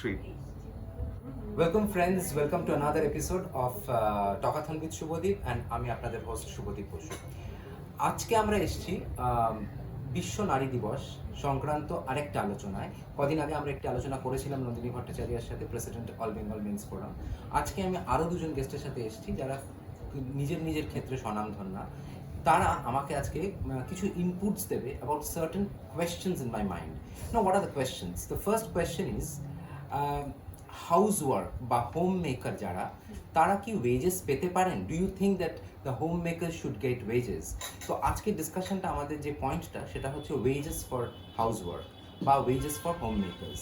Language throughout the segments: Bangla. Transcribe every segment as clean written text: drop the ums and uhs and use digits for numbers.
3. Welcome friends, welcome to another episode of Talkathon with Shubhadeep and আমি আপনাদের হোস্ট শুভদীপ বসু। আজকে আমরা এসেছি বিশ্ব নারী দিবস সংক্রান্ত আরেকটা আলোচনায়। কদিন আগে আমরা একটি আলোচনা করেছিলাম নন্দিনী ভট্টাচার্যের সাথে, president all Bengal men's forum. আজকে আমি আরও দুজন গেস্টের সাথে এসেছি যারা নিজের নিজের ক্ষেত্রে স্বনামধন্যা। তারা আমাকে আজকে কিছু ইনপুটস দেবে about certain questions in my mind. No, what are the questions? The first question is housework বা হোম মেকার যারা, তারা কি ওয়েজেস পেতে পারেন? Do you think that the homemaker should get wages? তো আজকের ডিসকাশনটা আমাদের যে পয়েন্টটা সেটা হচ্ছে ওয়েজেস ফর হাউস ওয়ার্ক বা ওয়েজেস ফর হোম মেকার্স।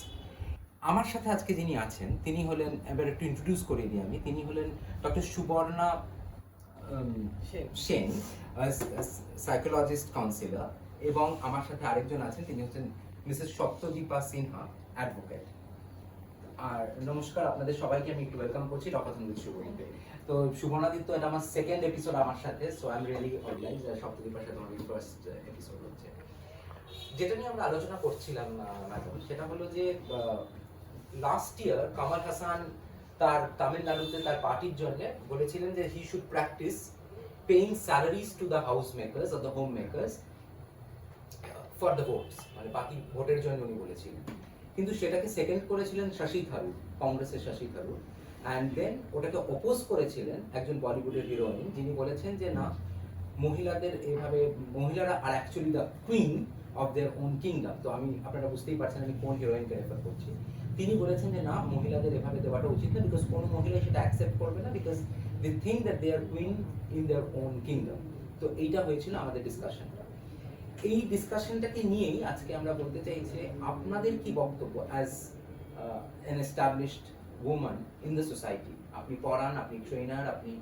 আমার সাথে আজকে যিনি আছেন তিনি হলেন, এবার একটু ইন্ট্রোডিউস করে দিই আমি, তিনি হলেন doctor Subarna Sen, psychologist counsellor, এবং আমার সাথে আরেকজন আছেন, তিনি হচ্ছেন মিসেস সপ্তদীপা সিনহা, অ্যাডভোকেট। আর নমস্কার আপনাদের সবাইকে, আমি একটু ওয়েলকাম করছি টকাথন উইথ শুভদীপে। তো সুবর্ণাদিত্য, এটা আমার সেকেন্ড এপিসোড আমার সাথে, so I am really obliged. সপ্তদীপার সাথে আমার ফার্স্ট এপিসোড হচ্ছে। যেটা নিয়ে আমরা আলোচনা করছিলাম ম্যাডাম, সেটা হলো যে লাস্ট ইয়ার কামাল হাসান তার তামিলনাড়ুতে তার পার্টির জন্য বলেছিলেন যে he should practice paying salaries to the house makers or the home makers for the votes, মানে বাকি ভোটের জন্য উনি বলেছিলেন। কিন্তু সেটাকে সেকেন্ড করেছিলেন শশী থারুর, কংগ্রেসের শশী থারুর। অ্যান্ড দেন ওটাকে অপোজ করেছিলেন একজন বলিউডের হিরোইন, যিনি বলেছেন যে না, মহিলাদের এভাবে, মহিলারা আর actually the queen of their own kingdom. তো আমি, আপনারা বুঝতেই পারছেন আমি কোন হিরোইনকে রেফার করছি। তিনি বলেছেন যে না, মহিলাদের এভাবে দেওয়াটা উচিত না, বিকজ কোনো মহিলা সেটা অ্যাকসেপ্ট করবে না, because they think that they are queen in their own kingdom. তো এইটা হয়েছিল আমাদের ডিসকাশনটা। এই ডিসকাশনটাকে নিয়েই আজকে আমরা বলতে চাই যে আপনাদের কি বক্তব্য as an established woman in the society. আপনি পড়ান, আপনি ট্রেনার, আপনি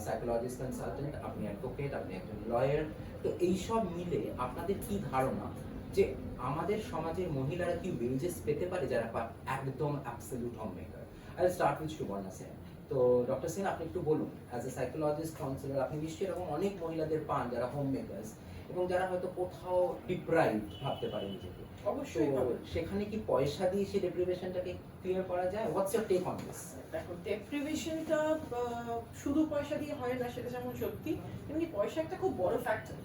সাইকোলজিস্ট কনসালটেন্ট, আপনি অ্যাডভোকেট, আপনি একজন লয়ার। তো এইসব মিলে আপনাদের কি ধারণা যে আমাদের সমাজের মহিলারা কি ওয়েজেস পেতে পারে যারা একদম absolute homemaker? I will start with Subarna Sen. তো ডক্টর সেন, আপনি একটু বলুন, অ্যাজ এ সাইকোলজিস্ট কাউন্সিলর আপনি নিশ্চয়ই এরকম অনেক মহিলাদের পান যারা হোম মেকার্স এবং যারা হয়তো কোথাও ডিপ্রাইভড ভাবতে পারে নিজেকে। অবশ্যই সেখানে কি পয়সা দিয়ে সেই ডেপ্রিভেশনটাকে ক্লিয়ার করা যায়? What's your take on this? দেখো, ডেপ্রিভেশনটা শুধু পয়সা দিয়ে হয় না, সেটা যেমন সত্যি, তেমনি পয়সা একটা খুব বড় ফ্যাক্টর।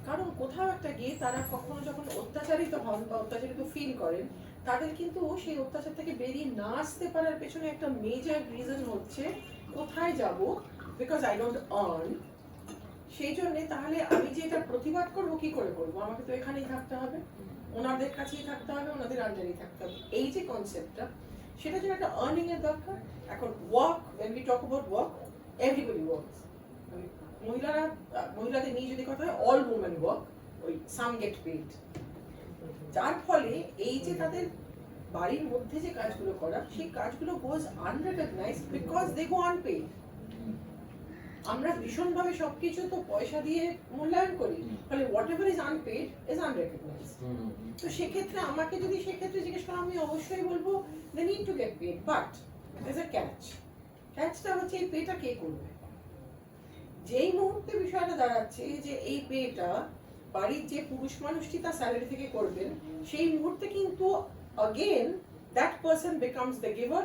কারণ কোথাও একটা গিয়ে তারা কখনো যখন অত্যাচারিত হন বা অত্যাচারিত ফিল করেন, তাদের কিন্তু সেই অত্যাচার থেকে বেরিয়ে না আসতে পারার পেছনে একটা মেজর রিজন হচ্ছে কোথায় যাব, বিকজ আই ডোন্ট আর্ন। সেই জন্যে তাহলে আমি যে এটা প্রতিবাদ করবো, কি করে করবো? আমাকে তো এখানেই থাকতে হবে, ওনাদের কাছেই থাকতে হবে, ওনাদের আন্ডারেই থাকতে হবে। এই যে কনসেপ্টটা, সেটার জন্য একটা আর্নিং এর দরকার। এখন work, when we talk about work, everybody works. মহিলাদের নিয়ে যদি কথা হয়, all women work, ওই some get paid। যার ফলে এই যে তাদের বাড়ির মধ্যে যে কাজগুলো করা, সেই কাজগুলো goes unrecognized because they go unpaid। আমরা ভীষণভাবে সবকিছু তো পয়সা দিয়ে মূল্যায়ন করি, ফলে whatever is unpaid is unrecognized। তো সেক্ষেত্রে আমাকে যদি সেক্ষেত্রে জিজ্ঞেস করা, আমি অবশ্যই বলবো they need to get paid, but there's a catch। ক্যাচটা হচ্ছে এই পেটা কে করবে? যেই মুহূর্তে বিষয়টা দাঁড়াচ্ছে যে এই পেটা বাড়ির যে পুরুষ মানুষটি তার স্যালারি থেকে করবেন, সেই মুহূর্তে কিন্তু again that person becomes the giver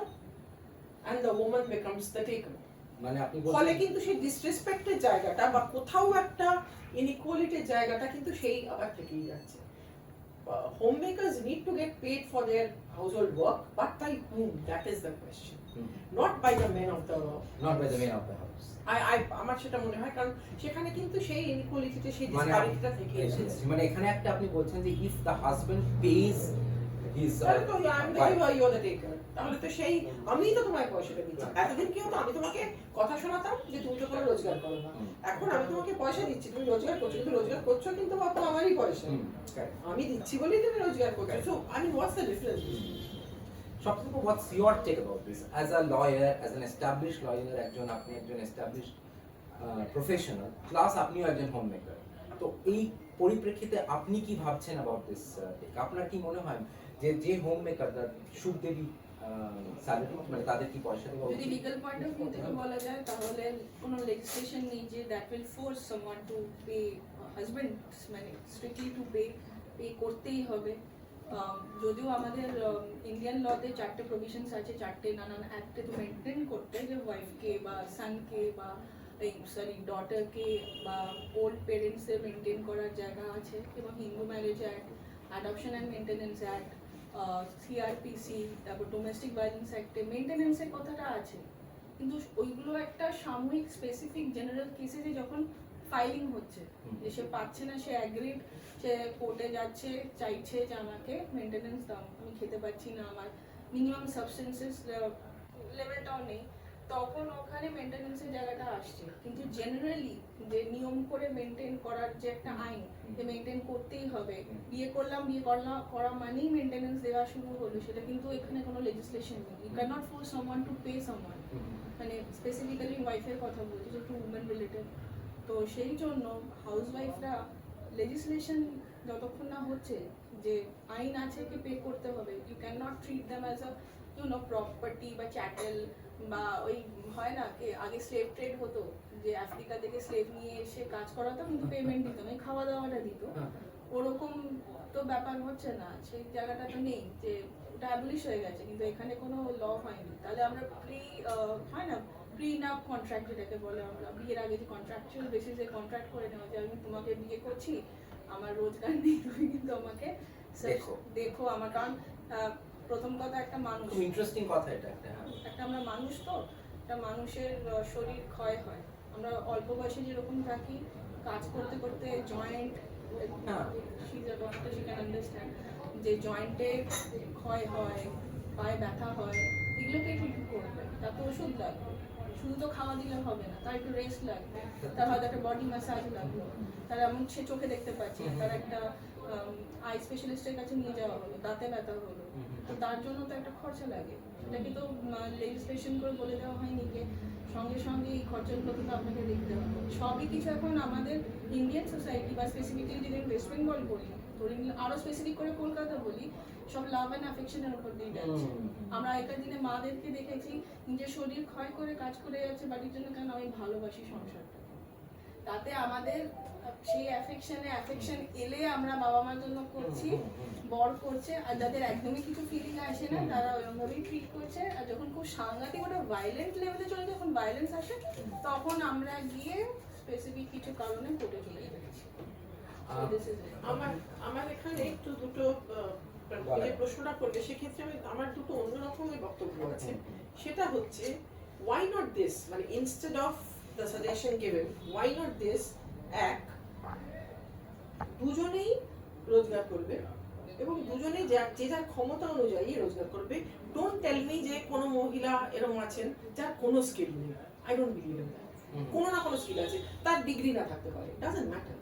and the woman becomes the taker। মানে আপনি ফলে কিন্তু সেই ডিসরেসপেক্টের জায়গাটা বা কোথাও একটা ইনইকুয়ালিটির জায়গাটা কিন্তু সেই আবার থেকেই যাচ্ছে। Homemakers need to get paid for their household work, but by hmm? That is the question, not by the men of the house. আমার সেটা মনে হয়, কারণ সেখানে কিন্তু সেই ইনইকুয়ালিটিটা, সেই ডিসপ্যারিটিটা থেকে এসেছে। মানে এখানে একটা আপনি বলছেন যে if the husband pays his, তাহলে তো I am the giver, you are the taker. তাহলে তো সেই আমিই তো তোমায় পয়সাটা দিচ্ছি। এতদিন কি হতো, আমি তোমাকে কথা শোনাতাম যে তুমি তো কোনো রোজগার করো না। এখন আমি তোমাকে পয়সা দিচ্ছি, তুমি রোজগার করছো, কিন্তু রোজগার করছো কিন্তু বাবা আমারই পয়সা, আমি দিচ্ছি বলেই তুমি রোজগার করছো। So I mean, what's the difference? সবথেকে what's your take about this as a lawyer, as an established lawyer? আপনি একজন এস্টাবলিশড প্রফেশনাল, প্লাস আপনিও একজন হোম মেকার। তো এই পরিপ্রেক্ষিতে আপনি কি ভাবছেন অ্যাবাউট দিস টেক? আপনার কি মনে হয় যে homemaker should they be salary, মানে তাদের কি পয়সা দেওয়া উচিত? যদি লিগ্যাল পয়েন্ট অফ ভিউ থেকে বলা যায়, তাহলে কোনো লেজিসলেশন নেই যে that will force someone to pay, husband মানে স্ট্রিক্টলি টু পে করতেই হবে। যদিও আমাদের ইন্ডিয়ান লতে 4টে প্রভিশনস আছে, 4টে নানান অ্যাক্টে তো মেনটেন করতে, যে ওয়াইফকে বা সানকে বা ডটারকে বা ওল্ড পেরেন্টসের মেনটেন করার জায়গা আছে, এবং Hindu marriage act, adoption and maintenance act, CrPC, তারপর ডোমেস্টিক ভায়োলেন্স অ্যাক্টে মেনটেনেন্সের কথাটা আছে। কিন্তু ওইগুলো একটা সাময়িক স্পেসিফিক জেনারেল কেসে যখন ফাইলিং হচ্ছে, যে সে পাচ্ছে না, সে অ্যাগ্রিড, সে কোর্টে যাচ্ছে, চাইছে যে আমাকে মেনটেনেন্স দাও, আমি খেতে পাচ্ছি না, আমার মিনিমাম সাবস্টেন্সেস লেভেলটাও নেই, তখন ওখানে মেনটেনেন্সের জায়গাটা আসছে। কিন্তু জেনারেলি যে নিয়ম করে মেনটেন করার যে একটা আইন, যে মেনটেন করতেই হবে, বিয়ে করা মানেই মেনটেনেন্স দেওয়া শুরু হলো, সেটা কিন্তু এখানে কোনো লেজিসলেশন নেই। You can not force someone to pay someone, মানে স্পেসিফিক্যালি ওয়াইফের কথা বলছি, যেহেতু উমেন রিলেটেড। তো সেই জন্য হাউসওয়াইফরা লেজিসলেশন যতক্ষণ না হচ্ছে, যে আইন আছে কি পে করতে হবে, you can not treat them as a property বা চ্যাটেল, বা ওই হয় না কি আগে স্লেভ ট্রেড হতো, যে আফ্রিকা থেকে স্লেভ নিয়ে এসে কাজ করাতো, কিন্তু পেমেন্ট দিত না, খাওয়া দাওয়াটা দিত, ওরকম তো ব্যাপার হচ্ছে না, সেই জায়গাটা তো নেই, যে ওটা অ্যাবলিশ হয়ে গেছে, কিন্তু এখানে কোনো ল হয়নি। তাহলে আমরা হয় না প্রিনাপ কন্ট্রাক্ট যেটাকে বলে, আমরা বিয়ের আগে যে কন্ট্রাকচুয়াল বেসিসে কন্ট্রাক্ট করে নেওয়া, যে আমি তোমাকে বিয়ে করছি, আমার রোজগার নেই, তুমি কিন্তু আমাকে দেখো আমার, কারণ প্রথম কথা একটা মানুষ, খুব ইন্টারেস্টিং কথা এটা একটা আমরা মানুষ, তো একটা মানুষের শরীর ক্ষয় হয়, আমরা অল্প বয়সে যেরকম থাকি, কাজ করতে করতে জয়েন্ট, যে জয়েন্টে ক্ষয় হয়, পায়ে ব্যথা হয়, এগুলোকে ঠিক করবে, তার তো ওষুধ লাগবে, শুধু তো খাওয়া দিলে হবে না, তার একটু রেস্ট লাগবে, তার হয়তো একটা বডি ম্যাসাজ লাগলো, তার এমন সে চোখে দেখতে পাচ্ছে না, তার একটা আই স্পেশালিস্টের কাছে নিয়ে যাওয়া হলো, দাঁতে ব্যথা হলো, তো তার জন্য তো একটা খরচা লাগে, সেটাকে তো লেজিসলেশন করে বলে দেওয়া হয়নি যে সঙ্গে সঙ্গে এই খরচাগুলো তো আপনাকে দেখতে হবে। সবই কিছু এখন আমাদের ইন্ডিয়ান সোসাইটি বা স্পেসিফিক্যালি যদি ওয়েস্ট বেঙ্গল বলি, ধরে নিলে আরও স্পেসিফিক করে কলকাতা বলি, সব লাভ অ্যান্ড অ্যাফেকশনের উপর দিয়ে যাচ্ছে। আমরা আগেকার দিনে মাদেরকে দেখেছি নিজের শরীর ক্ষয় করে কাজ করে যাচ্ছে বাড়ির জন্য, কারণ আমি ভালোবাসি সংসারটা, তাতে আমাদের সেই অ্যাফেকশন এলে আমরা বাবা মার জন্য করছি, বর করছে, আর যাদের একদমই কিছু ফিলিং আসে না তারা ওইভাবেই ট্রিট করছে, আর যখন খুব সাংঘাতিক ওটা ভায়োলেন্ট লেভেলে চলে, যখন ভায়োলেন্স আসে তখন আমরা গিয়ে স্পেসিফিক কিছু কারণে কোর্টে চলে যাচ্ছি। আমার এখানে একটু দুটো যে প্রশ্নটা করবে, সেক্ষেত্রে আমার দুটো অন্যরকমের বক্তব্য আছে। সেটা হচ্ছে why not this, মানে instead of the suggestion given, why not this, এক দুজনেই রোজগার করবে এবং দুজনেই যে যার ক্ষমতা অনুযায়ী রোজগার করবে। ডোন্ট টেল মি যে কোনো মহিলা এরকম আছেন যার কোনো স্কিল নেই, I don't believe in that. কোনো না কোনো স্কিল আছে, তার ডিগ্রি না থাকতে পারে, ডাজন্ট ম্যাটার।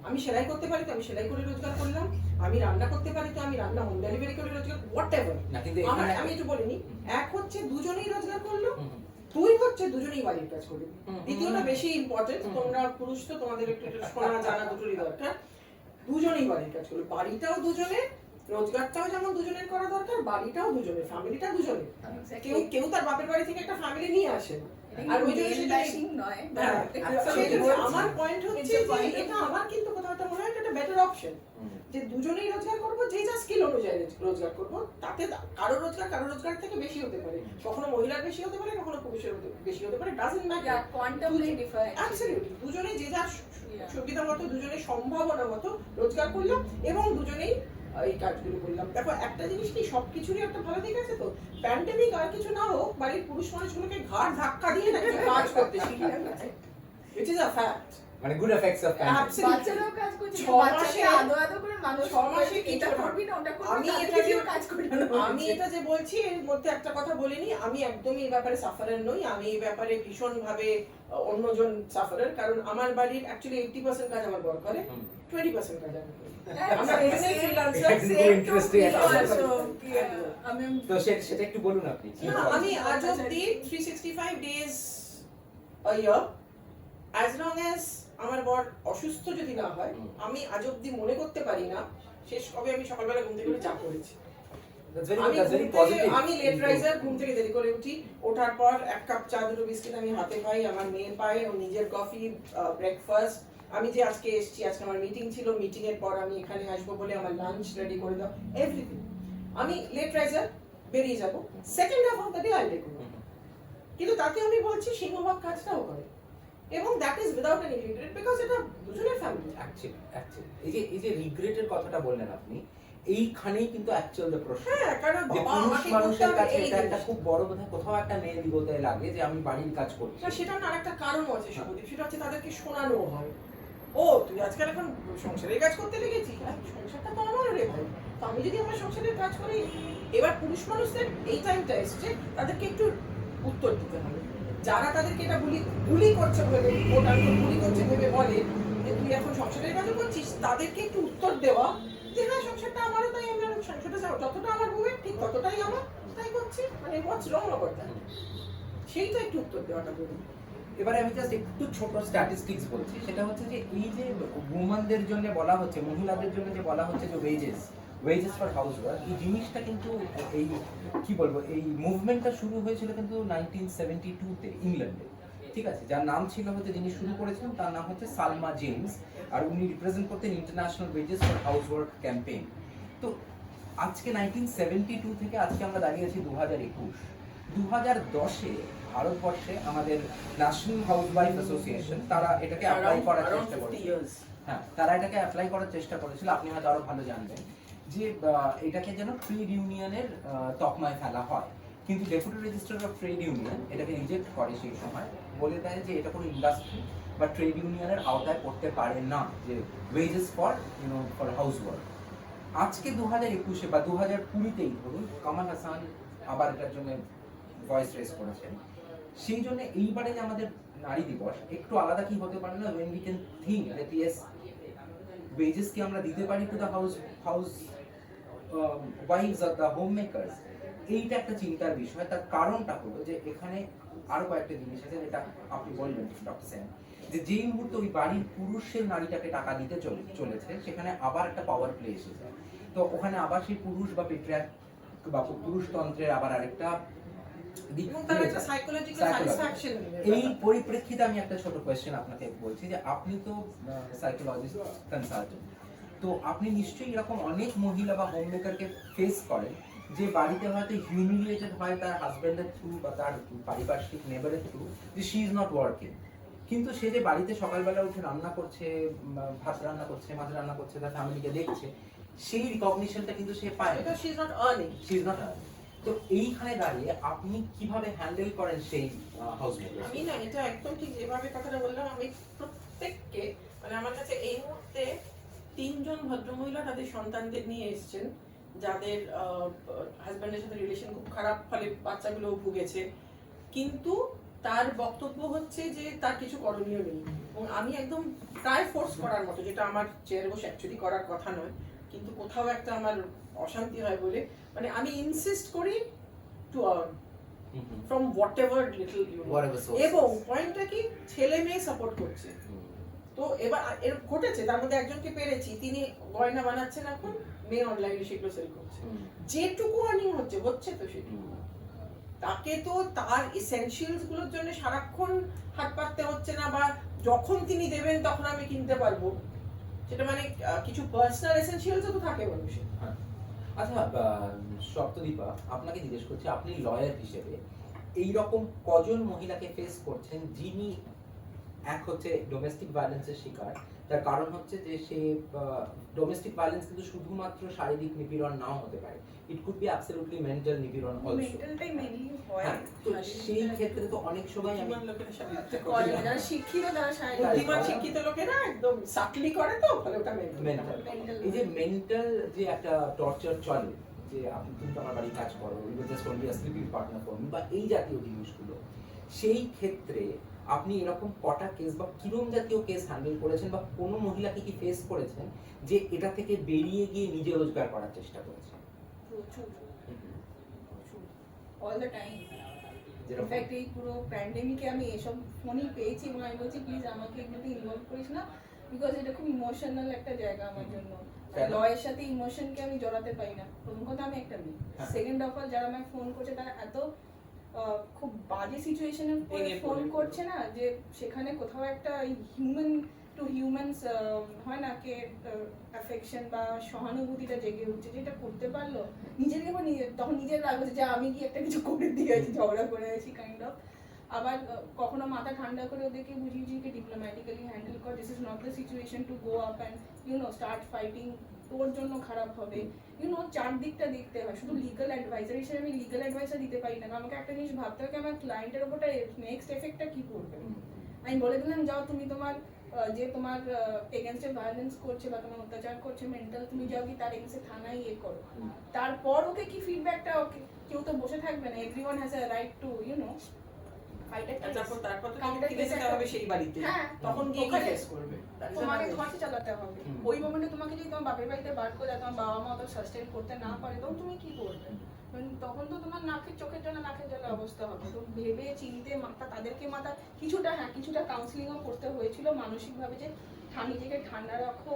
আমি সেলাই করতে পারি তো আমি সেলাই করে রোজগার করলাম, আমি রান্না করতে পারি তো আমি রান্না হোম ডেলিভারি করে রোজগার, হোয়াট এভার। আমি একটু বলিনি, এক হচ্ছে দুজনেই রোজগার করলো, দুই হচ্ছে দুজনেই বাড়ির কাজ করবে। দ্বিতীয়টা বেশি ইম্পর্টেন্ট, তোমরা পুরুষ তো তোমাদের একটু শোনা জানা দুটোরই দরকার। দুজনেই বাড়ির কাজ করবে, বাড়িটাও দুজনের, রোজগারটাও যেমন দুজনের করা দরকার, বাড়িটাও দুজনের, ফ্যামিলিটা দুজনের। কেউ তার বাপের বাড়ি থেকে একটা ফ্যামিলি নিয়ে আসে না, আর ওই জন্য আমার পয়েন্ট হচ্ছে যে এটা আমার কিন্তু কোথাও একটা মনে হয় একটা বেটার অপশন, যে দুজনেই রোজগার করবো, যে যা স্কিল অনুযায়ী রোজগার করবো, তাতে কারো রোজগার থেকে বেশি হতে পারে, কখনো মহিলার বেশি হতে পারে, কখনো পুরুষের বেশি হতে পারে, ডাজন্ট ম্যাটার। অ্যাবসলিউটলি দুজনে যে যার সুবিধা মতো, দুজনে সম্ভাবনা মতো রোজগার করলাম এবং দুজনেই এই কাজগুলো করলাম। দেখো একটা জিনিস কি, সবকিছুরই একটা ভালো দিক আছে, তো প্যান্ডেমিক আর কিছু না হোক, বাড়ির পুরুষ মানুষগুলোকে ঘাড় ধাক্কা দিয়ে না কিছু কাজ করতে শিখিয়ে গেছে, ইট ইজ আ ফ্যাক্ট। মানে গুড এফেক্টস অফ প্যান্ডেমিক। বাচ্চারাও কাজ করছে, বাচ্চাকে আদো করে মানুষ 6 মাসে এটা করবি না ওটা করবি, আমি এটা যে বলছি এর মধ্যে একটা কথা বলিনি, আমি একদমই এই ব্যাপারে সাফারার নই, আমি এই ব্যাপারে ভীষণ ভাবে অন্যজন সাফারার, কারণ আমার বাড়ির অ্যাকচুয়ালি 80% কাজ আমার বর করে, 20% কাজ আমি করি। আমরা দুজনেই ফ্রিল্যান্সার। তো সেটা একটু বলুন আপনি। আমি আজ অবধি 365 ডেজ আ ইয়ার, অ্যাজ লং অ্যাজ আমার বর অসুস্থ যদি না হয়, আমি আজ অবধি মনে করতে পারি না শেষ কবে আমি সকালবেলা ঘুম থেকে চা করেছি। আমি লেট রাইজার, ঘুম থেকে দেরি করে উঠি, ওঠার পর 1 কাপ চা, 2 বিস্কিট আমি হাতে পাই, আমার মেয়ের পায়ে, ও নিজের কফি, ব্রেকফাস্ট, আমি যে আজকে এসেছি, আজকে আমার মিটিং ছিল, মিটিং এর পর আমি এখানে আসবো বলে আমার লাঞ্চ রেডি করে দাও, এভরিথিং। আমি লেট রাইজার, বেরিয়ে যাবো, second half of the day I take over. কিন্তু তাকে আমি বলছি সিংহভাগ কাজটাও করে, এবং that is without any regret, because এটা দুজনের ফ্যামিলি। অ্যাকচুয়ালি এই যে রিগ্রেটের কথাটা বললেন আপনি, এইখানেই কিন্তু অ্যাকচুয়াল দ্য প্রশ্ন। হ্যাঁ, কারণ যে বাবা পুরুষ আমাকে মানুষের বলতে কাছে হবে এই এটা একটা জিনিস। খুব বড় কথা, কোথাও একটা মেয়ের ইগোতে লাগে যে আমি বাড়ির কাজ করছি। না, সেটা না, আরেকটা কারণ আছে শুভদীপ, সেটা হচ্ছে তাদেরকে শোনানো হয়, ও তুই আজকাল এখন সংসারের কাজ করতে লেগেছিস, আর সংসারটা তো আমারও রে ভাই, তো আমি যদি আমার সংসারের কাজ করি। এবার পুরুষ মানুষদের এই টাইমটা এসছে, তাদেরকে একটু উত্তর দিতে হবে। যারা তাদেরকে এটা বুলি করছে ভেবে, ওটা বুলি করছে ভেবে বলে যে তুই এখন সংসারের কাজও করছিস, তাদেরকে একটু উত্তর দেওয়া যে হ্যাঁ, সংসারটা আমারও, তাই আমরা সংসারটা যতটা আমার বউয়ের ঠিক ততটাই আমার, তাই করছি, মানে হোয়াটস রং অ্যাবাউট দ্যাট, সেইটা একটু উত্তর দেওয়াটা বলি। এবারে আমি জাস্ট একটু ছোট স্ট্যাটিস্টিক্স বলছি, সেটা হচ্ছে যে এই যে উমেনদের জন্য বলা হচ্ছে, মহিলাদের জন্য যে বলা হচ্ছে যে ওয়েজেস ফর হাউস ওয়ার্ক, এই জিনিসটা কিন্তু এই কি বলবো, এই মুভমেন্টটা শুরু হয়েছিল কিন্তু 1972-তে ইংল্যান্ডে, ঠিক আছে? যার নাম ছিল হচ্ছে, যিনি শুরু করেছিলেন তার নাম হচ্ছে সালমা জেমস, আর উনি রিপ্রেজেন্ট করতেন international wages for housework campaign. তো আজকে 1972 থেকে আজকে আমরা দাঁড়িয়ে আছি 2021। 2010-এ ভারতবর্ষে আমাদের ন্যাশনাল হাউসওয়াইফ অ্যাসোসিয়েশন, তারা এটাকে অ্যাপ্লাই করার চেষ্টা করেছিল। হ্যাঁ, তারা এটাকে অ্যাপ্লাই করার চেষ্টা করেছিল, আপনি হয়তো আরো ভালো জানবেন, যে এটাকে যেন ট্রেড ইউনিয়নের তকমায় ফেলা হয়। কিন্তু deputy registrar of trade union এটাকে রিজেক্ট করে সেই সময়, বলে দেয় যে এটা কোনো ইন্ডাস্ট্রি বা ট্রেড ইউনিয়নের আওতায় পড়তে পারে না, যে wages for for housework. আজকে 2021-এ বা 2020-তেই ধরুন, কামাল হাসান আবার এটার জন্য ভয়েস রেজ করেছেন। সেই জন্য এইবারে যে আমাদের নারী দিবস একটু আলাদা কি হতে পারে না, when we can think that yes, wages কি আমরা দিতে পারি to the house wife's or the home makers, এইটা একটা চিন্তার বিষয়। তার কারণটা হলো যে এখানে আরো কয়েকটা জিনিস আছে, যেটা আপনি বলবেন ডক্টর সেন, যে যেই মুহূর্তে ওই বাড়ির পুরুষের নারীটাকে টাকা দিতে চলেছে, সেখানে আবার একটা পাওয়ার প্লে এসে যায়। তো ওখানে আবার সেই পুরুষ বা পেট্রিয়ার্ক বা পুরুষতন্ত্রের আবার আরেকটা দিক খুলে যায়। এই পরিপ্রেক্ষিতে আমি একটা ছোট কোয়েশ্চেন আপনাকে বলছি, যে আপনি তো সাইকোলজিস্ট কনসালটেন্ট, তো আপনি নিশ্চয়ই এরকম অনেক মহিলা বা হোম মেকারকে ফেস করেন, যে বাড়িতে হয়তো হিউমিলিয়েটেড হয় তার হাজবেন্ডের থ্রু বা তার পারিপার্শ্বিক নেবারের থ্রু, যে শি ইজ নট ওয়ার্কিং, কিন্তু সে যে বাড়িতে সকালবেলা উঠে রান্না করছে, ভাত রান্না করছে, মাছ রান্না করছে, তার ফ্যামিলিকে দেখছে, সেই রিকগনিশনটা কিন্তু সে পায় না, শি ইজ নট আর্নিং। তো এইখানে দাঁড়িয়ে আপনি কিভাবে হ্যান্ডেল করেন সেই হাউসমেট? আমি না, এটা একদম ঠিক যেভাবে কথাটা বললাম, আমি প্রত্যেককে, মানে আমার কাছে এই মুহূর্তে 3 জন ভদ্রমহিলা তাদের সন্তানদের নিয়ে এসেছেন, যাদের হাজব্যান্ডের সাথে রিলেশন খুব খারাপ, ফলে বাচ্চাগুলো ভুগেছে, কিন্তু তার বক্তব্য হচ্ছে যে তার কিছু করণীয় নেই। এবং আমি একদম প্রায় ফোর্স করার মতো, যেটা আমার চেয়ারে বসে অ্যাকচুয়ালি করার কথা নয়, কিন্তু কোথাও একটা আমার অশান্তি হয় বলে, মানে আমি ইনসিস্ট করি to earn from whatever little you know, এবং পয়েন্টটা কি, ছেলে মেয়ে সাপোর্ট করছে। তো এবার এর ঘটেছে, তার মধ্যে একজনকে পেরেছি, তিনি গয়না বানাচ্ছেন এখন, মেয়ে অনলাইনে সেগুলো সেল করছে, যেটুকু আর্নিং হচ্ছে তো সেটুকু। তাকে তো তার এসেনশিয়ালস গুলোর জন্য সারাক্ষণ হাত পাততে হচ্ছে না, বা যখন তিনি দেবেন তখন আমি কিনতে পারবো, সেটা মানে কিছু পার্সোনাল এসেনশিয়ালসও তো থাকে মানুষের। আচ্ছা, সপ্তদীপা, আপনাকে জিজ্ঞেস করছি, আপনি লয়ার হিসেবে এইরকম কজন মহিলাকে ফেস করছেন, যিনি এক হচ্ছে ডোমেস্টিক ভায়োলেন্সের শিকার, তার কারণ হচ্ছে যে সে ডোমেস্টিক ভায়োলেন্স কিন্তু শুধুমাত্র শারীরিক নিপীড়ন নাও হতে পারে, it could be absolutely mental নিপীড়ন অলসো। মেন্টালটাই মেইনলি হয়। তো সেই ক্ষেত্রে তো অনেক সময় আমি যারা শিক্ষিত, তারা বুদ্ধিমান শিক্ষিত লোকেরা একদম সাটলি করে, তো ফলে ওটা মেন্টাল, এই যে মেন্টাল যে একটা টর্চার চলে, যে আপনি কিন্তু আমার বাড়ি কাজ করো, you just only a sleeping partner for me, বা এই জাতীয় জিনিসগুলো, সেই ক্ষেত্রে আপনি এরকম কটা কেস বা কিরম জাতীয় কেস হ্যান্ডেল করেছেন, বা কোনো মহিলাকে কি ফেস করেছেন যে এটা থেকে বেরিয়ে গিয়ে নিজে রোজগার করার চেষ্টা করেছেন? প্রচুর, অল দ্য টাইম। ইনফ্যাক্ট এই পুরো প্যান্ডেমিকে আমি এসব ফোনই পেয়েছি, এবং আমি বলছি প্লিজ আমাকে এগুলোতে ইনভলভ করিস না, বিকজ এটা খুব ইমোশনাল একটা জায়গা আমার জন্য। লয়ের সাথে ইমোশনকে আমি জড়াতে পারি না। প্রথম কথা, আমি একটা মেয়ে। সেকেন্ড অফ অল, যারা আমায় ফোন করছে তারা এত খুব বাজে সিচুয়েশনে ফোন করছে না, যে সেখানে কোথাও একটা হিউম্যান টু হিউম্যানস হয় না কে অ্যাফেকশন বা সহানুভূতিটা জেগে উঠছে, যেটা করতে পারলো নিজেকে বা তখন নিজের রাগ হচ্ছে যে আমি কি একটা কিছু করে দিয়েছি, ঝগড়া করে আছি কাইন্ড অফ। আবার কখনো মাথা ঠান্ডা করে ওদেরকে বুঝিয়েছি যে ডিপ্লোম্যাটিক্যালি হ্যান্ডেল কর, this is not the situation to go up and start fighting, তোর জন্য খারাপ হবে। চারদিকটা দেখতে হয়। শুধু লিগাল অ্যাডভাইজার হিসেবে আমি লিগাল অ্যাডভাইসার দিতে পারি না, আমাকে একটা জিনিস ভাবতে হবে আমার ক্লায়েন্টের উপরটা নেক্সট এফেক্টটা কি পড়বে। আমি বলে দিলাম যাও তুমি তোমার যে তোমার এগেনস্টে ভায়োলেন্স করছে বা তোমার অত্যাচার করছে মেন্টাল, তুমি যাও কি তার এগেনস্টে থানায় করো, তারপর ওকে কি ফিডব্যাকটা, ওকে কেউ তো বসে থাকবে না, everyone has a right two তোমাকে চালাতে হবে। ওই মোমেন্টে তোমাকে যদি তোমার বাপের বাড়িতে বার করে তোমার বাবা মা তো সাস্টেন করতে না পারে, তখন তুমি কি করবে? তখন তো তোমার নাকের চোখের জন্য নাকের জন্য অবস্থা হবে। তো ভেবে চিনতে তাদেরকে কিছুটা কাউন্সিলিংও করতে হয়েছিল মানসিকভাবে, যে নিজেকে ঠান্ডা রাখো,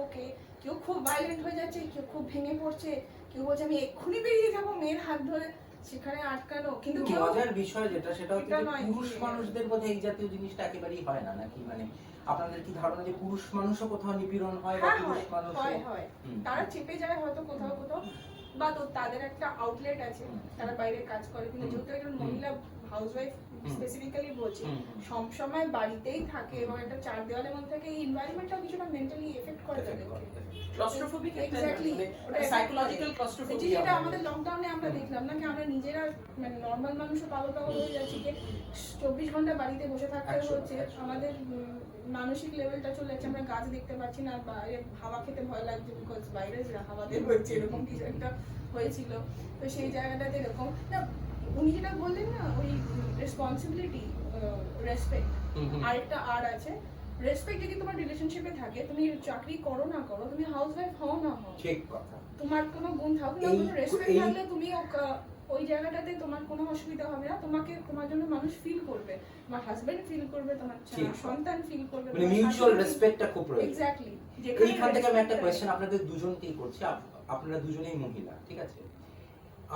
কেউ খুব ভায়োলেন্ট হয়ে যাচ্ছে, কেউ খুব ভেঙে পড়ছে, কেউ বলছে আমি এক্ষুনি বেরিয়ে যাবো মেয়ের হাত ধরে, সেখানে আটকানো। কিন্তু মজার বিষয় যেটা সেটা হচ্ছে পুরুষ মানুষদের বোধ এই জাতীয় জিনিসটা একেবারেই হয় না নাকি? মানে আপনাদের কি ধারণা যে পুরুষ মানুষও কোথাও নিপীড়ন হয় বা পুরুষ মানুষ হয়, তারা চেপে যায় হয়তো কোথাও বা তো তাদের একটা আউটলেট আছে, তারা বাইরে কাজ করে, কিন্তু যেহেতু একজন মহিলা হাউসওয়াইফ স্পেসিফিক্যালি বলছি সবসময় বাড়িতেই থাকে এবং একটা চার দেওয়ালের মধ্যে থাকে, এই এনভায়রনমেন্টটা কিছুটা মেন্টালি এফেক্ট করে তাদেরকে। ক্লস্ট্রোফোবিক এক্স্যাক্টলি, সাইকোলজিক্যাল ক্লস্ট্রোফোবিয়া, যেটা আমাদের লকডাউনে আমরা দেখলাম না কি আমরা নিজেরা মানে নর্মাল মানুষও পাগল হয়ে যাচ্ছি যে 24 ঘন্টা বাড়িতে বসে থাকতে হচ্ছে, আমাদের মানসিক লেভেলটা চলে যাচ্ছে, আমরা গাছ দেখতে পাচ্ছি না, বাইরে হাওয়া খেতে ভয় লাগছে বিকজ বাইরে হাওয়া বের হচ্ছে, এরকম কিছু একটা হয়েছিল। তো সেই জায়গাটাতে এরকম না, উনি যেটা বললেন না ওই রেসপন্সিবিলিটি, রেসপেক্ট, আরেকটা আর আছে রেসপেক্ট। যদি তোমার রিলেশনশিপে থাকে, তুমি চাকরি করো না করো, তুমি হাউসওয়াইফ হও না হও, ঠিক কথা, তোমার কোনো গুণ থাকবে না, কোনো রেসপেক্ট থাকলে তুমি ওই জায়গাটাতে তোমার কোনো অসুবিধা হবে না, তোমার জন্য মানুষ ফিল করবে, তোমার হাজবেন্ড ফিল করবে, তোমার সন্তান ফিল করবে, মানে মিউচুয়াল রেসপেক্টটা খুব প্রয়োজন। এক্স্যাক্টলি। এইখান থেকে আমি একটা কোশ্চেন আপনাদের দুজনকেই করছি, আপনারা দুজনেই মহিলা, ঠিক আছে?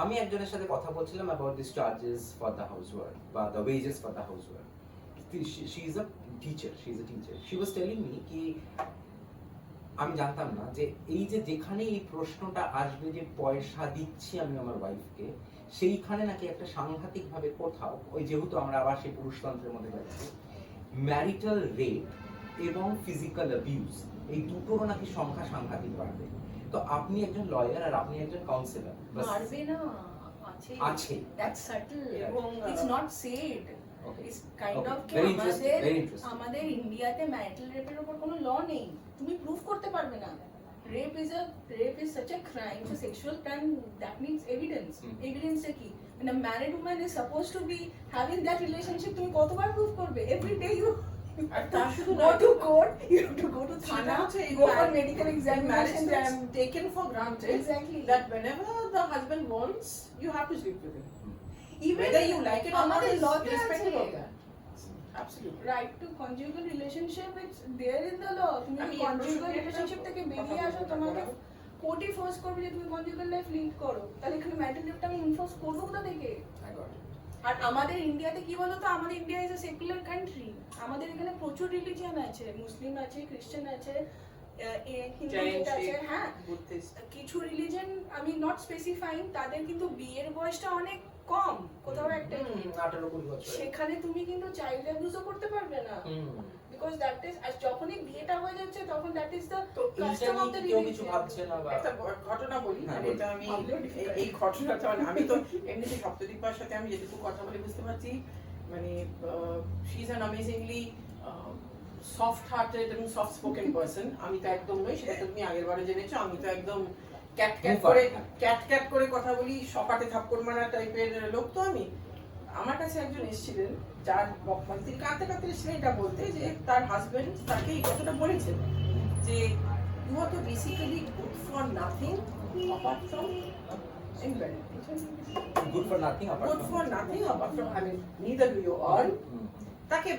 আমি একজনের সাথে কথা বলছিলাম about this charges for the housework বা the wages for the housework. She is a teacher. She was telling me কি আমি জানতাম না যে এই যে যেখানে এই প্রশ্নটা আসবে যে পয়সা দিচ্ছি আমি আমার ওয়াইফকে, সেইখানে নাকি একটা সাংঘাতিক ভাবে কোথাও ওই যেহেতু আমরা আবার সেই পুরুষতন্ত্রের মধ্যে যাচ্ছি, ম্যারিটাল রেপ এবং ফিজিক্যাল অ্যাবিউজ, এই দুটোরও নাকি সংখ্যা সাংঘাতিক বাড়বে। তো আপনি একজন লয়ার আর আপনি একজন কাউন্সিলর, বাড়বে না, আছে, দ্যাটস সাটল এবং it's not shed, it's kind of আমাদের ইন্ডিয়াতে ম্যারিটাল রেপের উপর কোনো ল নেই, তুমি প্রুফ করতে পারবে না। rape is such a crime, it's a sexual crime, that needs evidence. Evidence কি? When a married woman is supposed to be having that relationship, তুমি কতবার প্রুফ করবে? Every day you go to court, you have to go to thana, go for medical examination, and taken for granted. Exactly. That whenever the husband wants, you have to sleep with him. Even whether you like it or not, is irrespective of that. Absolutely. Right to conjugal relationship, it's there in the law. তুমি conjugal relationship থেকে বেরিয়ে আসো, তোমাকে কোর্টে ফোর্স করবে যে তুমি conjugal life লিড করো, তাহলে এখানে ম্যারিটাল রেপটা আমি ইনফোর্স করবো কোথা থেকে? আর আমাদের ইন্ডিয়াতে কি বলতো, আমাদের India is a secular country, আমাদের এখানে প্রচুর রিলিজিয়ন আছে, মুসলিম আছে, খ্রিস্টান আছে, হিন্দু আছে, হ্যাঁ কিছু রিলিজিয়ন আমি নট স্পেসিফাইং, তাদের কিন্তু বিয়ের বয়সটা অনেক কম, কোথাও একটা 18-20 বছর, সেখানে তুমি কিন্তু চাইল্ড অ্যাবিউজও করতে পারবে না, বিকজ দ্যাট ইজ যখনই বিয়েটা হয়ে যাচ্ছে তখন that is the custom of the religion. কিছু ভাবছে না বা একটা ঘটনা বলি, মানে এটা আমি এই ঘটনাটা মানে আমি তো এমনিতে সপ্তদ্বীপার সাথে আমি যেটুকু কথা বলে বুঝতে পারছি, মানে she is an amazingly soft hearted এবং সফট স্পোকেন পারসন। আমি তো একদম নই, সেটা তো তুমি আগের বারে জেনেছো, আমি তো একদম ক্যাট করে কথা বলি, সপাটে থাপ্পড় মারা টাইপের লোক। তো আমি আমার কাছে একজন এসেছিলেন যার মানে তিনি কাঁদতে কাঁদতে এসেছিলেন এটা বলতে যে তার হাজবেন্ড তাকে এই কথাটা বলেছেন যে ইউ আর তো basically good for nothing apart from good for nothing apart from having neither do you earn. তাকে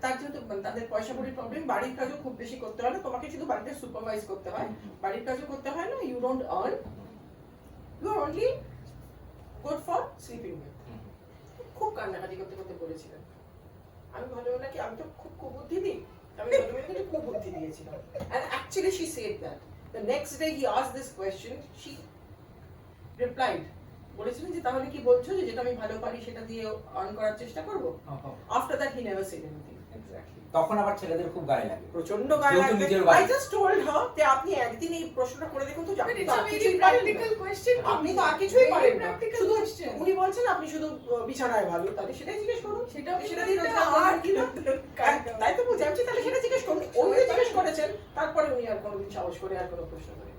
তার যেহেতু তাদের পয়সা কড়ির প্রবলেম, বাড়ির কাজও খুব বেশি করতে হয় না, তোমাকে শুধু বাড়িতে সুপারভাইজ করতে হয়, বাড়ির কাজও করতে হয় না, you don't earn, you are only good for sleeping with. খুব কান্নাকাটি করতে করতে বলেছিলেন। আমি ভালো নাকি আমি তো খুব কুবুদ্ধি দিই, আমি ভদ্রমহিলাকে খুব বুদ্ধি দিয়েছিলাম। And actually she said that. The next day he asked this question, she replied, বলেছিলেন যে তাহলে কি বলছো যে যেটা আমি ভালো পারি সেটা দিয়ে আর্ন করার চেষ্টা করব? After that he never said anything. Exactly. তখন আবার ছেলেদের খুব গায়ে লাগে। প্রচন্ড গায়ে যেহেতু লাগবে। নিজের বাড়ি। I just told her যে আপনি একদিন এই প্রশ্নটা করে দেখুন তো, But আপনি it's তো a আর very কিছুই পারেন না। practical question. আপনি তো আর কিছুই Very পারেন না। practical শুধু question. উনি বলছেন আপনি শুধু বিছানায় ভালো, তাহলে সেটাই জিজ্ঞেস করুন। সেটাও সেটা কিন্তু দিয়ে একটা রোজগার করবেন art কিনা? kind of. তাই তো বলছি, আমি বলছি, তাহলে সেটা জিজ্ঞেস করুন। ওই যে জিজ্ঞেস করেছেন, তারপরে উনি আর কোনোদিন সাহস করে আর কোনো প্রশ্ন করেন।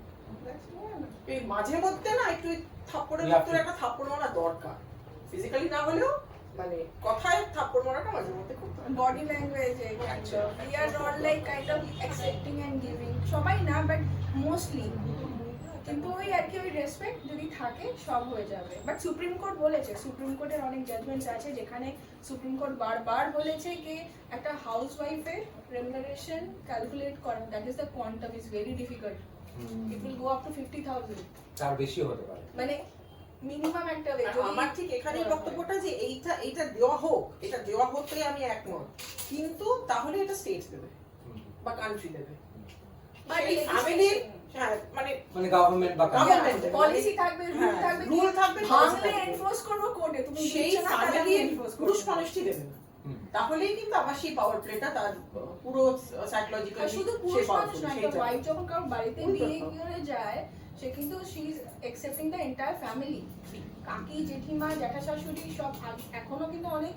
এই মাঝে মধ্যে না একটু এই থাপ্পড়ের Yeah. ভিতরে একটা থাপ্পড় মারা দরকার, ফিজিক্যালি না হলেও মানে কথায় থাপ্পড় মারাটা মাঝে মধ্যে খুব দরকার। Body language, kind of. We are not like kind of accepting and giving. সবাই না, but mostly. কিন্তু ওই আর কি ওই রেসপেক্ট যদি থাকে সব হয়ে যাবে। বাট সুপ্রিম কোর্ট বলেছে, সুপ্রিম কোর্টের অনেক জাজমেন্টস আছে যেখানে সুপ্রিম কোর্ট বারবার বলেছে যে একটা হাউস ওয়াইফের রেমুনারেশন ক্যালকুলেট করা, that is the quantum is very difficult. It will go up to 50,000, তার বেশিও হতে পারে। মানে মিনিমাম একটা আর আমার ঠিক এখানেই বক্তব্যটা যে এইটা দেওয়া হোক, এটা দেওয়া হতে আমি একমত, কিন্তু তাহলে এটা স্টেট দেবে বা কান্ট্রি দেবে বা সেই ফ্যামিলির, হ্যাঁ মানে মানে গভর্নমেন্ট বা Government, পলিসি থাকবে, রুল হ্যাঁ, থাকবে, rule থাকবে, ভাঙলে policy থাকবে। এনফোর্স করবো কোর্টে, তুমি সেই দিচ্ছ না তাহলে আমি ফ্যামিলির enforce করবো। পুরুষ মানুষটি দেবে না, হুম। তাহলেই কিন্তু আবার সেই পাওয়ার প্লেটা তার পুরো আর সাইকোলজিক্যালি শুধু সে পুরুষ মানুষ পাওয়ারফুল। না, একটা ওয়াইফ যখন কারোর বাড়িতে উল্টো বিয়ে তো। করে যায়, সে কিন্তু she is accepting the entire family. কাকি, জেঠিমা, জ্যাঠা শাশুড়ি সব এখনো কিন্তু অনেক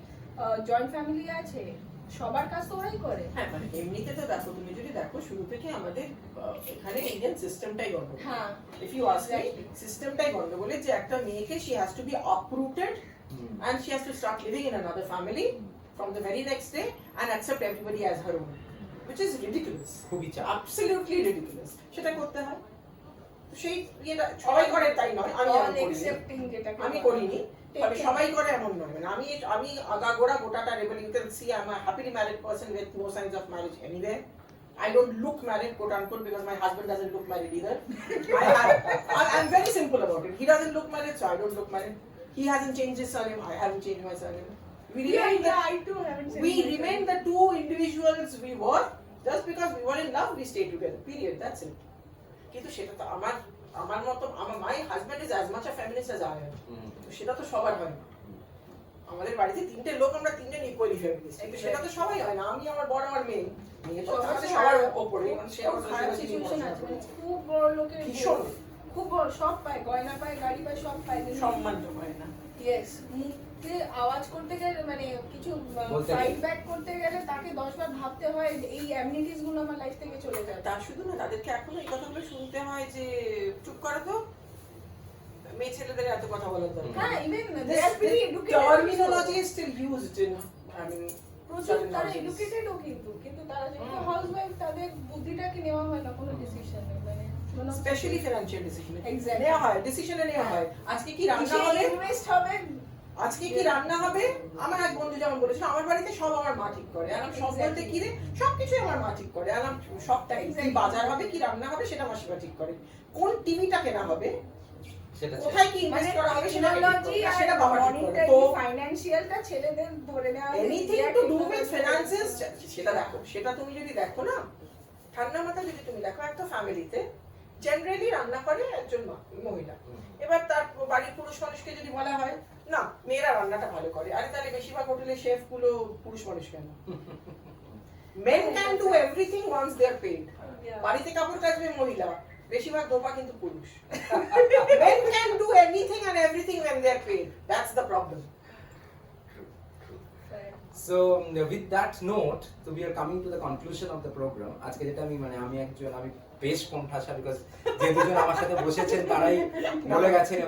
জয়েন্ট ফ্যামিলি আছে, সবার কাজ তো ওরাই করে। হ্যাঁ মানে এমনিতে তো দেখো, তুমি যদি দেখো শুরু থেকে আমাদের এখানে ইন্ডিয়ান সিস্টেমটাই গন্ডগোল। হ্যাঁ, ইফ ইউ আস্ক মি, সিস্টেমটাই গন্ডগোলে যে একটা মেয়েকে she has to be uprooted and she has to start living in another family from the very next day and accept everybody as her own, which is ridiculous, খুবই চাপ। absolutely ridiculous। সেটা করতে হয়, তো সেই ইয়েটা সবাই করে তাই নয়, আমি অল করিনি, অ্যাকসেপ্টিং যেটাকে আমি বলে। করিনি, তবে সবাই করে এমন নয়। মানে আমি আগাগোড়া গোটাটা rebel, you can see I am a happily married person with no signs of marriage anyway. I don't look married, quote unquote, because my husband doesn't look married either. I'm very simple about it. He doesn't look married, so I don't look married. He hasn't changed his surname, I haven't changed my surname. We remain I too haven't said we anything. remain the two individuals we were. Just because we were in love, we stayed together. Period. That's it. কিন্তু সেটা তো আমার মতো, my husband is as much a feminist as I am. তো সেটা তো সবার হয় না। আমাদের বাড়িতে তিনটে লোক, আমরা তিনটে ইকুয়ালি ফেমিনিস্ট, কিন্তু সেটা তো সবাই হয় না। আমি, আমার বড়, আমার মেয়ে তো আমাদের সবার ওপরে, মানে সে আমার খারাপ social সিচুয়েশন আছে, situation মানে খুব বড় লোকের ভীষণ। খুব বড়, সব পায়, গয়না পায়, গাড়ি পায়, সব পায়, কিন্তু সম্মান তো হয় না। ইয়েস, মুখে আওয়াজ করতে গেলে, মানে কিছু বলতে ফাইট গেলে। ব্যাক করতে গেলে তাকে 10 বার ভাবতে হয় যে এই অ্যামিনিটিস গুলো আমার লাইফ থেকে চলে যায়। তা শুধু না, তাদেরকে এখনো এই কথাগুলো শুনতে হয় যে চুপ করো তো, মেয়ে ছেলেদের এত কথা বলার দরকার নেই। হ্যাঁ, even they This are pretty educated, terminology is still used in, I mean, প্রচুর certain তারা houses. এডুকেটেডও, কিন্তু তারা যেহেতু হাউসওয়াইফ, তাদের বুদ্ধিটাকে নেওয়া হয় না কোনো ডিসিশনে, মানে Especially financial decision. Exactly. নেওয়া হয়, decision নেওয়া হয়। আজকে কি রান্না হবে? ইনভেস্ট হবে, আজকে কি রান্না হবে? আমার এক বন্ধু যেমন বলেছিল, আমার বাড়িতে সব আমার মা ঠিক করে। আর সব বলতে কি রে, সবকিছুই আমার মা ঠিক করে। আর সবটাই, কি বাজার হবে, কি রান্না হবে, সেটা মাসিমা ঠিক করে। কোন টিভিটা কেনা হবে, সেটা কোথায় কি মানে ইনভেস্ট করা হবে, সেটা কে ঠিক টেকনোলজি করে। আর আর সেটা বাবা ঠিক করে। মনিটারি তো ফাইনান্সিয়ালটা ছেলেদের ধরে নেওয়া হয়। এনিথিং টু ডু উইথ ফিনান্সেস, সেটা দেখো, সেটা তুমি যদি দেখো না, ঠান্ডা মাথা যদি তুমি দেখো, একটা ফ্যামিলিতে জেনারেলি রান্না করে একজন মহিলা। এবার তার বাড়ির পুরুষ মানুষকে যদি বলা হয় না মেয়েরা রান্নাটা ভালো করে, আরে তাহলে বেশিরভাগ হোটেলে শেফ গুলো পুরুষ মানুষ কেন? Men can do everything once they are paid. বাড়িতে কাপড় কাচবে মহিলা, বেশিরভাগ দোপা কিন্তু পুরুষ। Men can do anything and everything when they are paid. That's the problem. So with that note, so we are coming to the conclusion of the program. আজকে যেটা আমি আমি বেশ কোণঠাসা, বিকজ যে দুজন আমার সাথে বসেছেন তারাই বলে গেছেন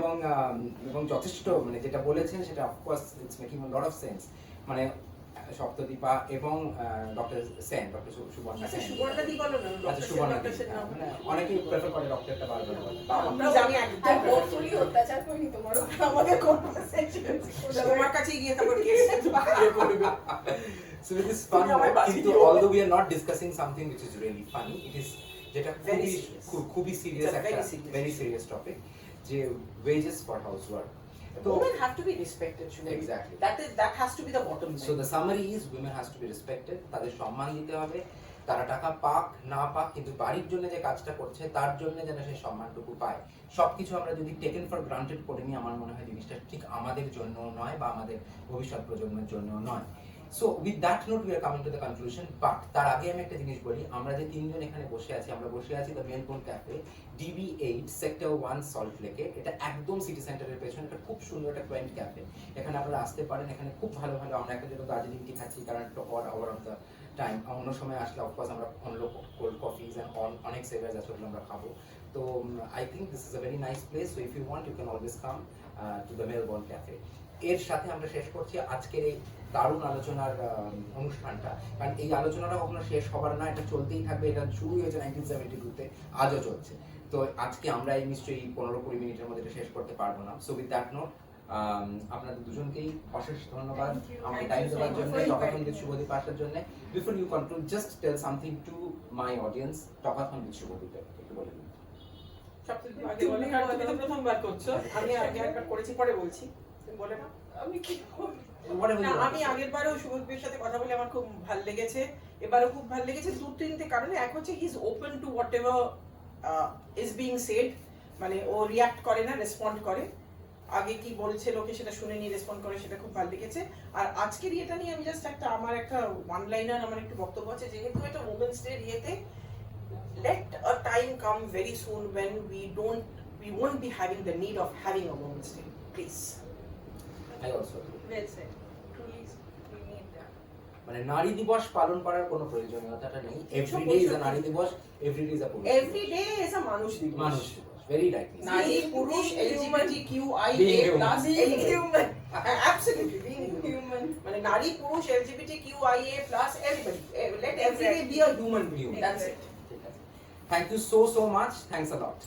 এবং যথেষ্ট, মানে যেটা বলেছেন সেটা of course it's making lot of sense. মানে সপ্তদীপা এবং ডক্টর সেন, ডক্টর সুবর্ণা আচ্ছা সেন। সুবর্ণা দি বলো না, আচ্ছা সুবর্ণা দি, মানে অনেকেই প্রেফার করে ডক্টরটা বারবার বলে। প্লিজ আমি একদম হোপফুলি অত্যাচার করিনি তোমার উপর, আমাদের কনভারসেশন তোমার কাছে গিয়ে তারপর কেস করবে। So with this fun, তুমি আমায় বাঁচিয়ে কিন্তু দিও। although we are not discussing something which is really funny, it is যেটা Very serious. খুবই সিরিয়াস, It's a একটা very serious very issue. serious topic, যে wages for housework. তো Women have to be respected, Shubhi. Exactly. That has to be the bottom line. so the summary is women has to be respected, তাদের সম্মান দিতে হবে, তারা টাকা পাক না পাক, কিন্তু বাড়ির জন্য যে কাজটা করছে তার জন্য যেন সেই সম্মানটুকু পায়। সবকিছু আমরা যদি টেকেন ফর গ্রান্টেড করে নিই, আমার মনে হয় জিনিসটা ঠিক আমাদের জন্য নয় বা আমাদের ভবিষ্যৎ প্রজন্মের জন্য নয়। So with that note we are coming to the conclusion. But তার আগে আমি একটা জিনিস বলি, আমরা যে তিনজন এখানে বসে আছি, আমরা বসে আছি the Melbourne cafe, DB8 sector 1 salt লেকে। এটা একদম সিটি সেন্টারের পেছনে, এটা খুব সুন্দর একটা কোয়েন্ট ক্যাফে। এখানে আপনারা আসতে পারেন, এখানে খুব ভালো ভালো, আমরা একটা জন্য দার্জিলিং টি খাচ্ছি কারণ একটা আওয়ার অফ দ্য টাইম। অন্য সময় আসলে অফকোর্স আমরা অন্য কোল্ড কফিজ অ্যান্ড অনেক সেভার্স আছে, ওগুলো আমরা খাবো। তো I think this is a very nice place. So if you want you can always come to the Melbourne cafe. এর সাথে আমরা শেষ করছি আজকের এই দারুণ আলোচনার অনুষ্ঠানটা, কারণ এই আলোচনাটা কখনো শেষ হবার না, এটা চলতেই থাকবে। এটা শুরু হয়েছে 1972-তে, আজও চলছে। তো আজকে আমরা এই নিশ্চয়ই 15-20 মিনিটের মধ্যে এটা শেষ করতে পারবো না। সো উইথ দ্যাট নোট, আপনাদের দুজনকেই অশেষ ধন্যবাদ আমার টাইম দেওয়ার জন্য, টকাথনবিদ শুভদীপ আসার জন্য। Before you conclude, just tell something to my audience, টকাথনবিদ শুভদীপ একটু বলে দিন। সবথেকে আগে বলো, কারণ তুমি তো প্রথমবার করছো, আমি আগে একবার করেছি, পরে বলছি, তুমি বলে না। আমি কি না, আমি আগের বারেও শুভদীপের সাথে কথা বলে আমার খুব ভালো লেগেছে, এবারও খুব ভালো লেগেছে। তিনটে কারণে, এক হচ্ছে he is open to what ever is being shed, মানে ও রিয়াক্ট করে না, রেসপন্ড করে। আগে কি বলছে লোকে সেটা শুনে নিয়ে রেসপন্ড করে, সেটা খুব ভালো লেগেছে। আর আজকের ইয়েটা নিয়ে আমি জাস্ট আমার একটা ওয়ান লাইনার, আমার একটু বক্তব্য আছে, যেহেতু এটা উমেন্স ডে ইয়েতে, let a time come very soon when we won't be having the need of having a Women's Day, please. I also agree. well said. Truly, we need that. মানে নারী দিবস পালন করার কোনো প্রয়োজনীয়তাটা নেই। এভরিডে ইজ আ নারী দিবস, এভরিডে ইজ আ পুরুষ Every day is a মানুষ দিবস। মানুষ দিবস। Very right. নারী, পুরুষ, LGBTQIA+, Being human. Absolutely, being human. মানে নারী, পুরুষ, LGBTQIA+, everybody. Let every day be a human being. Human. That's it. Thank you so much. Thanks a lot.